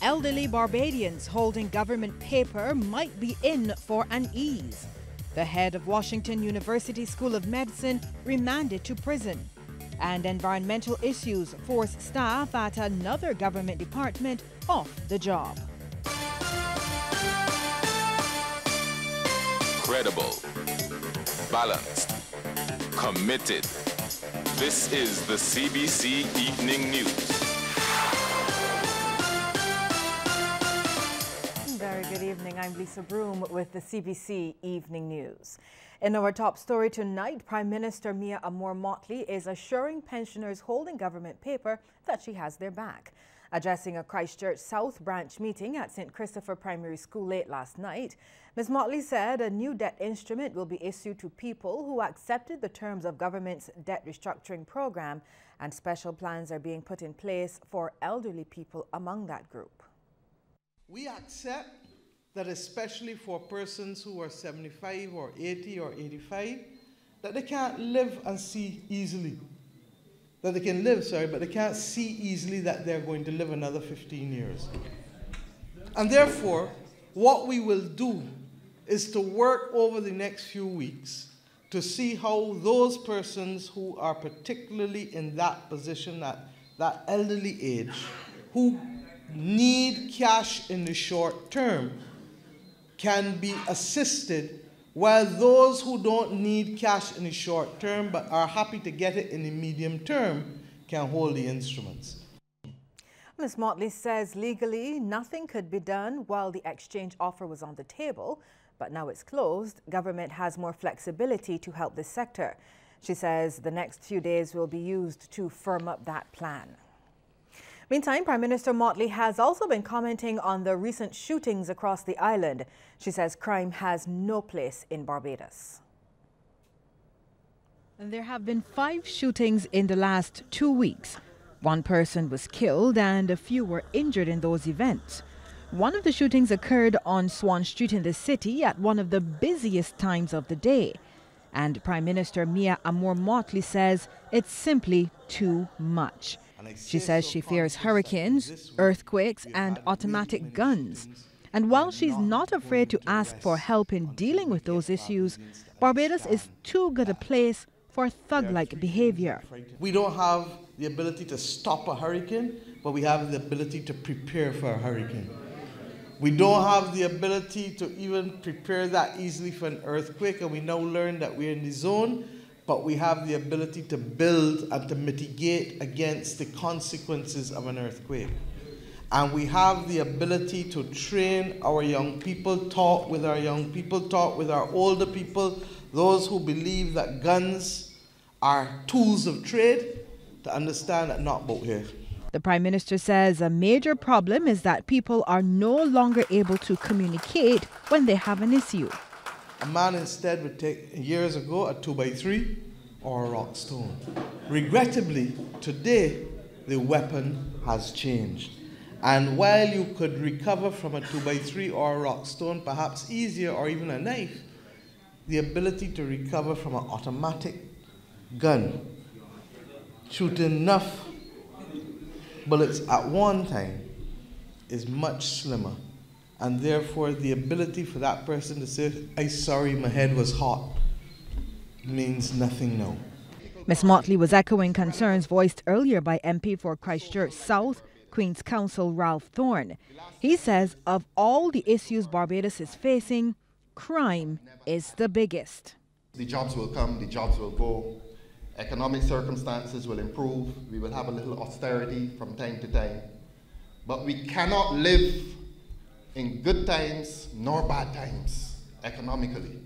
Elderly Barbadians holding government paper might be in for an ease. The head of Washington University School of Medicine remanded to prison. And environmental issues force staff at another government department off the job. Credible, balanced, committed. This is the CBC Evening News. Very good evening. I'm Lisa Broom with the CBC Evening News. In our top story tonight, Prime Minister Mia Motley is assuring pensioners holding government paper that she has their back. Addressing a Christchurch South Branch meeting at St. Christopher Primary School late last night, Ms. Motley said a new debt instrument will be issued to people who accepted the terms of government's debt restructuring program, and special plans are being put in place for elderly people among that group. We accept that especially for persons who are 75 or 80 or 85, that they can't live and see easily. That they can live, but they can't see easily that they're going to live another 15 years. And therefore, what we will do is to work over the next few weeks to see how those persons who are particularly in that position, that elderly age, who need cash in the short term, can be assisted, while those who don't need cash in the short term but are happy to get it in the medium term can hold the instruments. Ms. Motley says legally nothing could be done while the exchange offer was on the table, but now it's closed. Government has more flexibility to help this sector. She says the next few days will be used to firm up that plan. Meantime, Prime Minister Motley has also been commenting on the recent shootings across the island. She says crime has no place in Barbados. There have been 5 shootings in the last 2 weeks. 1 person was killed and a few were injured in those events. One of the shootings occurred on Swan Street in the city at one of the busiest times of the day. And Prime Minister Mia Motley says it's simply too much. She says she fears hurricanes, earthquakes and automatic guns. And while she's not afraid to ask for help in dealing with those issues, Barbados is too good a place for thug-like behavior. We don't have the ability to stop a hurricane, but we have the ability to prepare for a hurricane. We don't have the ability to even prepare that easily for an earthquake, and we now learn that we're in the zone, but we have the ability to build and to mitigate against the consequences of an earthquake. And we have the ability to train our young people, talk with our young people, talk with our older people, those who believe that guns are tools of trade, to understand that not both here. The Prime Minister says a major problem is that people are no longer able to communicate when they have an issue. A man instead would take, years ago, a 2x3 or a rock stone. Regrettably, today, the weapon has changed. And while you could recover from a 2x3 or a rock stone, perhaps easier, or even a knife, the ability to recover from an automatic gun, shoot enough bullets at one time, is much slimmer. And therefore, the ability for that person to say, "I'm sorry, my head was hot," means nothing now. Ms. Motley was echoing concerns voiced earlier by MP for Christchurch South, Queen's Counsel Ralph Thorne. He says of all the issues Barbados is facing, crime is the biggest. The jobs will come, the jobs will go, economic circumstances will improve, we will have a little austerity from time to time, but we cannot live in good times nor bad times economically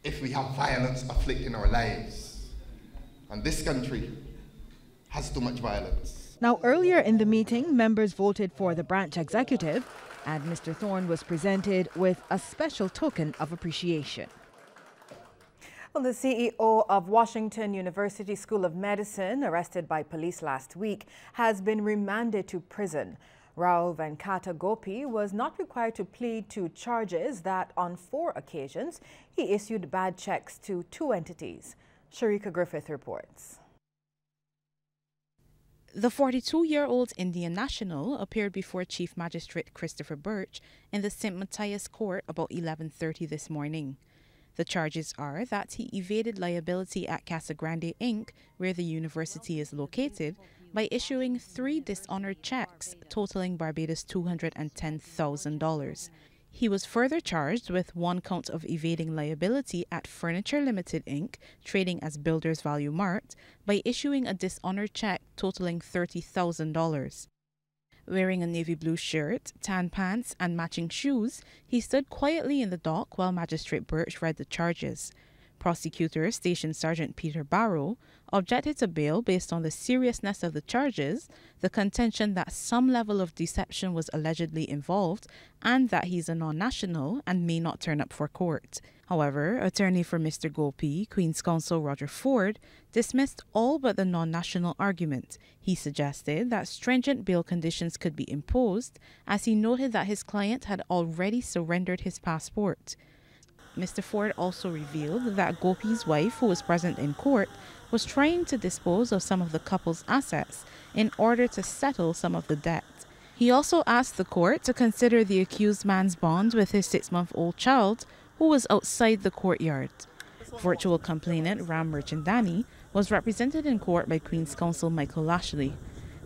if we have violence afflicting our lives. And this country has too much violence. Now, earlier in the meeting, members voted for the branch executive, and Mr. Thorne was presented with a special token of appreciation. Well, the CEO of Washington University School of Medicine, arrested by police last week, has been remanded to prison. Rao Venkata Gopi was not required to plead to charges that on 4 occasions he issued bad checks to 2 entities. Sharika Griffith reports. The 42-year-old Indian national appeared before Chief Magistrate Christopher Birch in the St. Matthias Court about 11:30 this morning. The charges are that he evaded liability at Casa Grande Inc., where the university is located, by issuing 3 dishonored checks totaling Barbados $210,000. He was further charged with 1 count of evading liability at Furniture Limited Inc., trading as Builders Value Mart, by issuing a dishonored check totaling $30,000. Wearing a navy blue shirt, tan pants, and matching shoes, he stood quietly in the dock while Magistrate Birch read the charges. Prosecutor Station Sergeant Peter Barrow objected to bail based on the seriousness of the charges, the contention that some level of deception was allegedly involved, and that he's a non-national and may not turn up for court. However, attorney for Mr. Gopi, Queen's Counsel Roger Ford, dismissed all but the non-national argument. He suggested that stringent bail conditions could be imposed, as he noted that his client had already surrendered his passport. Mr. Ford also revealed that Gopi's wife, who was present in court, was trying to dispose of some of the couple's assets in order to settle some of the debt. He also asked the court to consider the accused man's bond with his 6-month-old child, who was outside the courtyard. Virtual complainant Ram Merchandani was represented in court by Queen's Counsel Michael Lashley.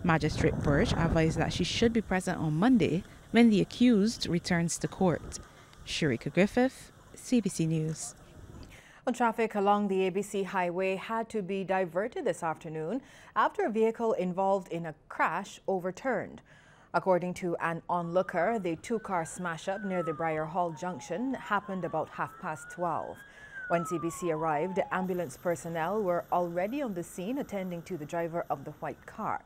Magistrate Birch advised that she should be present on Monday when the accused returns to court. Sharika Griffith, Cbc News. Well, traffic along the ABC highway had to be diverted this afternoon after a vehicle involved in a crash overturned. According to an onlooker, the 2-car smash-up near the Briar Hall Junction happened about 12:30. When CBC arrived, ambulance personnel were already on the scene attending to the driver of the white car.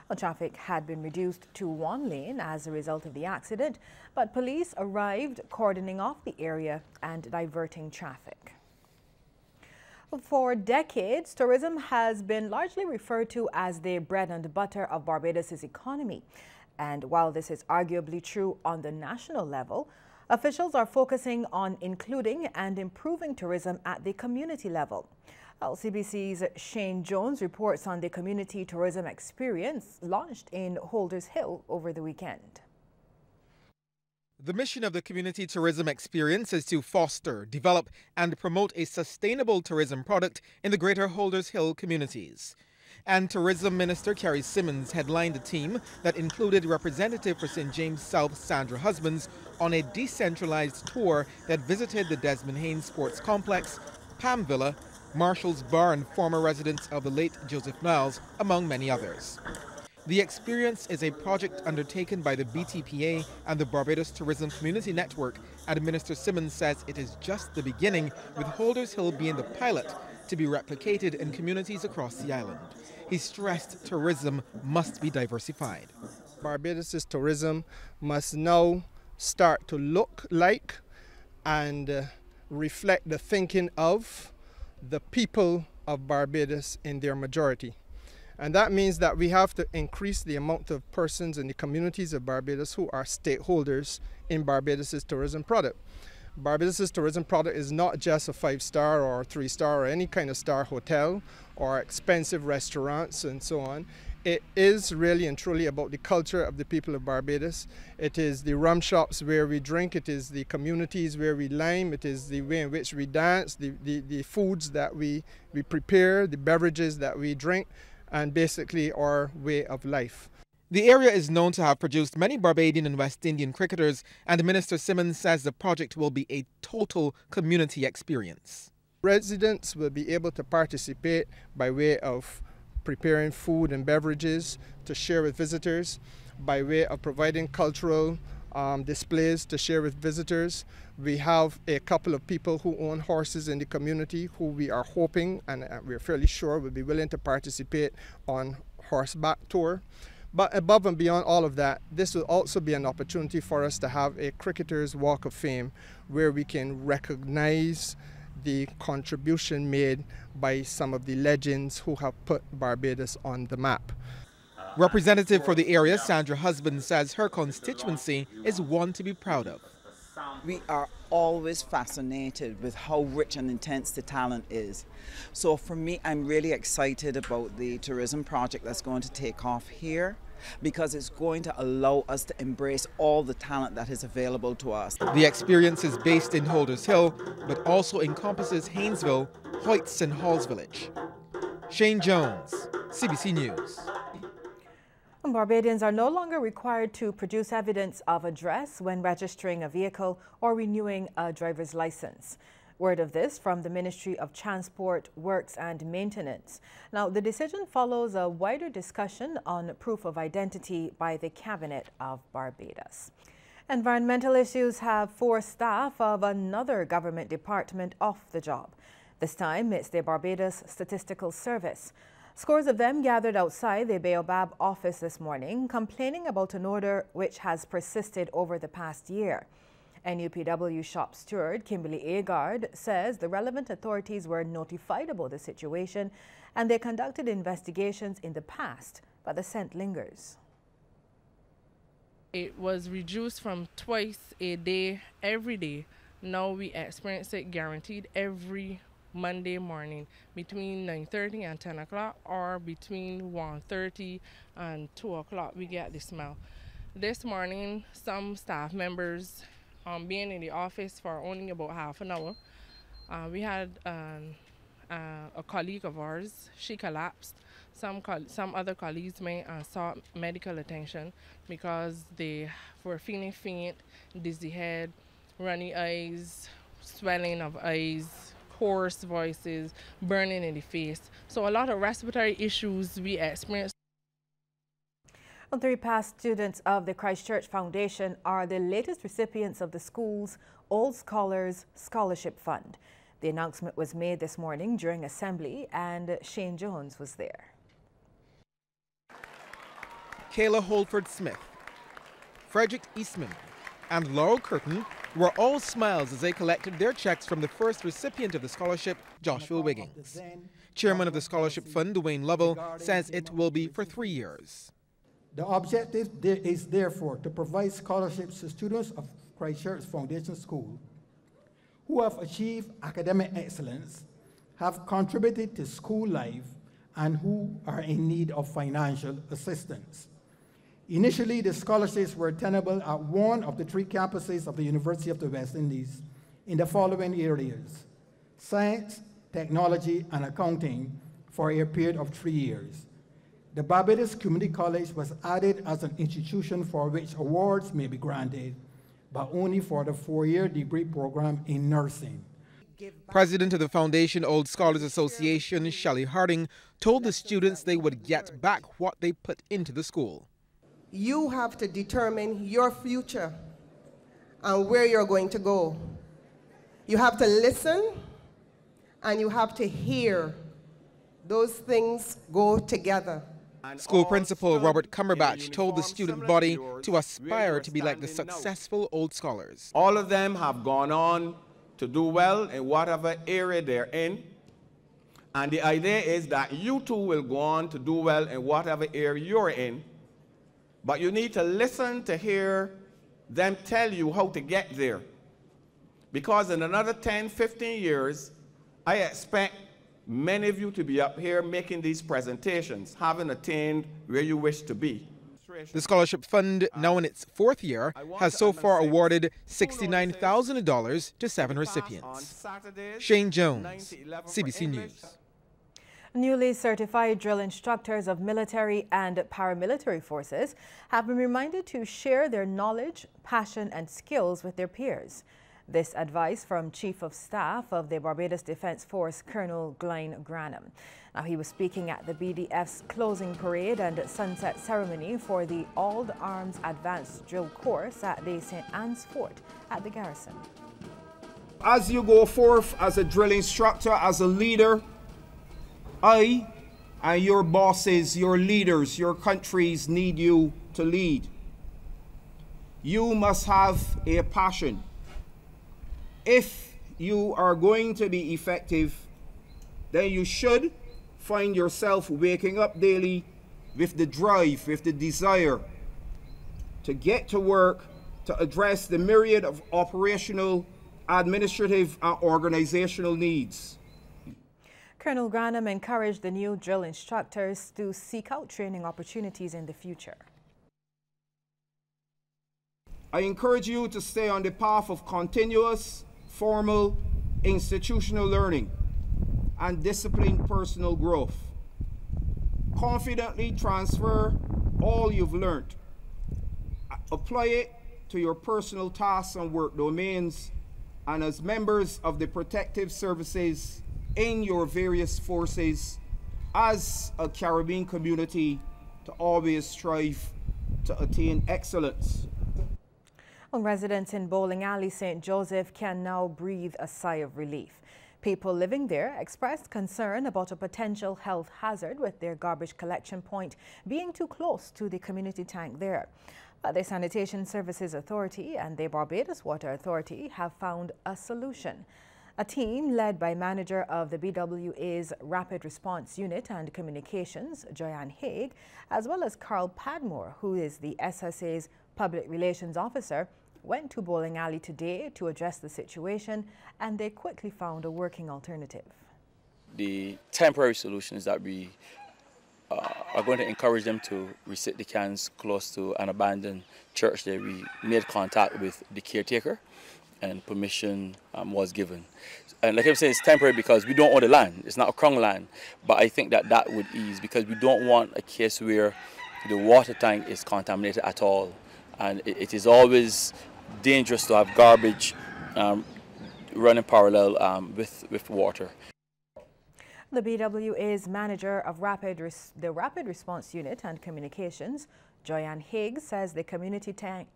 Well, traffic had been reduced to 1 lane as a result of the accident, but police arrived cordoning off the area and diverting traffic. For decades, tourism has been largely referred to as the bread and butter of Barbados' economy. And while this is arguably true on the national level, officials are focusing on including and improving tourism at the community level. Well, CBC's Shane Jones reports on the community tourism experience launched in Holders Hill over the weekend. The mission of the Community Tourism Experience is to foster, develop and promote a sustainable tourism product in the Greater Holders Hill communities. And Tourism Minister Carrie Simmons headlined a team that included Representative for St. James South Sandra Husbands on a decentralized tour that visited the Desmond Haynes Sports Complex, Palm Villa, Marshall's Bar and former residence of the late Joseph Niles, among many others. The experience is a project undertaken by the BTPA and the Barbados Tourism Community Network, and Minister Simmons says it is just the beginning, with Holders Hill being the pilot to be replicated in communities across the island. He stressed tourism must be diversified. Barbados' tourism must now start to look like and reflect the thinking of the people of Barbados in their majority. And that means that we have to increase the amount of persons in the communities of Barbados who are stakeholders in Barbados' tourism product. Barbados' tourism product is not just a 5-star or 3-star or any kind of star hotel or expensive restaurants and so on. It is really and truly about the culture of the people of Barbados. It is the rum shops where we drink, it is the communities where we lime, it is the way in which we dance, the foods that we prepare, the beverages that we drink, and basically our way of life. The area is known to have produced many Barbadian and West Indian cricketers, and Minister Simmons says the project will be a total community experience. Residents will be able to participate by way of preparing food and beverages to share with visitors, by way of providing cultural displays to share with visitors. We have a couple of people who own horses in the community who we are hoping and we're fairly sure will be willing to participate on horseback tour. But above and beyond all of that, this will also be an opportunity for us to have a Cricketers' Walk of Fame where we can recognize the contribution made by some of the legends who have put Barbados on the map. Representative for the area, Sandra Husband, says her constituency is one to be proud of. we are always fascinated with how rich and intense the talent is. So for me, I'm really excited about the tourism project that's going to take off here, because it's going to allow us to embrace all the talent that is available to us. The experience is based in Holders Hill, but also encompasses Haynesville, Hoyts and Halls Village. Shane Jones, CBC News. Barbadians are no longer required to produce evidence of address when registering a vehicle or renewing a driver's license. Word of this from the Ministry of Transport, Works and Maintenance. Now, the decision follows a wider discussion on proof of identity by the Cabinet of Barbados. Environmental issues have forced staff of another government department off the job. This time, it's the Barbados Statistical Service. Scores of them gathered outside the Baobab office this morning, complaining about an order which has persisted over the past year. NUPW shop steward Kimberly Agard says the relevant authorities were notified about the situation and they conducted investigations in the past, but the scent lingers. It was reduced from twice a day, every day. Now we experience it guaranteed every Monday morning between 9:30 and 10 o'clock, or between 1:30 and 2 o'clock we get the smell. This morning, some staff members being in the office for only about half an hour, we had a colleague of ours, she collapsed. Some other colleagues sought medical attention because they were feeling faint, dizzy head, runny eyes, swelling of eyes, hoarse voices, burning in the face. So a lot of respiratory issues we experienced. 3 past students of the Christchurch Foundation are the latest recipients of the school's Old Scholars Scholarship Fund. The announcement was made this morning during assembly, and Shane Jones was there. Kayla Holford-Smith, Frederick Eastman, and Laurel Curtin were all smiles as they collected their checks from the first recipient of the scholarship, Joshua Wiggins. Chairman of the Scholarship Fund, Dwayne Lovell, says it will be for 3 years. The objective is therefore to provide scholarships to students of Christchurch Foundation School who have achieved academic excellence, have contributed to school life, and who are in need of financial assistance. Initially, the scholarships were tenable at one of the 3 campuses of the University of the West Indies in the following areas: science, technology, and accounting for a period of 3 years. The Barbados Community College was added as an institution for which awards may be granted, but only for the 4-year degree program in nursing. President of the Foundation Old Scholars Association, Shelley Harding, told the students they would get back what they put into the school. You have to determine your future and where you're going to go. You have to listen and you have to hear. Those things go together. School principal Robert Cumberbatch told the student body to aspire to be like the successful Old Scholars. All of them have gone on to do well in whatever area they're in. And the idea is that you too will go on to do well in whatever area you're in. But you need to listen to hear them tell you how to get there. Because in another 10, 15 years, I expect many of you to be up here making these presentations, having attained where you wish to be. The Scholarship Fund, now in its 4th year, has so far awarded $69,000 to 7 recipients. Shane Jones, CBC News. Newly certified drill instructors of military and paramilitary forces have been reminded to share their knowledge, passion and skills with their peers. This advice from Chief of Staff of the Barbados Defence Force, Colonel Glenn Granham. Now, he was speaking at the BDF's closing parade and sunset ceremony for the All Arms Advanced Drill Course at the St. Anne's Fort at the garrison. As you go forth as a drill instructor, as a leader, I and your bosses, your leaders, your countries need you to lead. You must have a passion. If you are going to be effective, then you should find yourself waking up daily with the drive, with the desire to get to work to address the myriad of operational, administrative, and organizational needs. Colonel Granham encouraged the new drill instructors to seek out training opportunities in the future. I encourage you to stay on the path of continuous, formal, institutional learning and disciplined personal growth. Confidently transfer all you've learned. Apply it to your personal tasks and work domains, and as members of the protective services in your various forces, as a Caribbean community, to always strive to attain excellence. Well, residents in Bowling Alley, St. Joseph can now breathe a sigh of relief. People living there expressed concern about a potential health hazard with their garbage collection point being too close to the community tank there. But the Sanitation Services Authority and the Barbados Water Authority have found a solution. A team led by manager of the BWA's Rapid Response Unit and Communications, Joanne Haig, as well as Carl Padmore, who is the SSA's Public Relations Officer, went to Bowling Alley today to address the situation, and they quickly found a working alternative. The temporary solution is that we are going to encourage them to resit the cans close to an abandoned church there. We made contact with the caretaker and permission was given. And like I'm saying, it's temporary because we don't own the land. It's not a Crown land, but I think that that would ease because we don't want a case where the water tank is contaminated at all. And it is always dangerous to have garbage running parallel with water. The BWA's manager of the Rapid Response Unit and Communications, Joanne Higgs, says the community tank,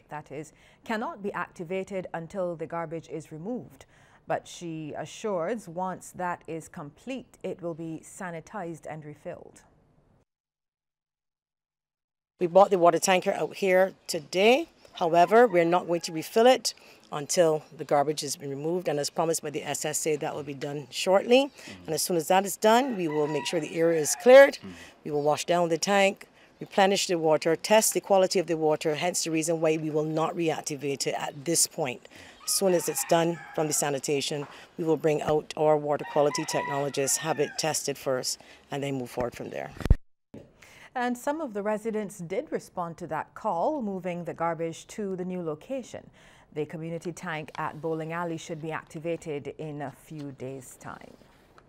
that is, cannot be activated until the garbage is removed. But she assures once that is complete, it will be sanitized and refilled. We bought the water tanker out here today. However, we're not going to refill it until the garbage has been removed. And as promised by the SSA, that will be done shortly. And as soon as that is done, we will make sure the area is cleared. We will wash down the tank, replenish the water, test the quality of the water, hence the reason why we will not reactivate it at this point. As soon as it's done from the sanitation, we will bring out our water quality technologists, have it tested first, and then move forward from there. And some of the residents did respond to that call, moving the garbage to the new location. The community tank at Bowling Alley should be activated in a few days' time.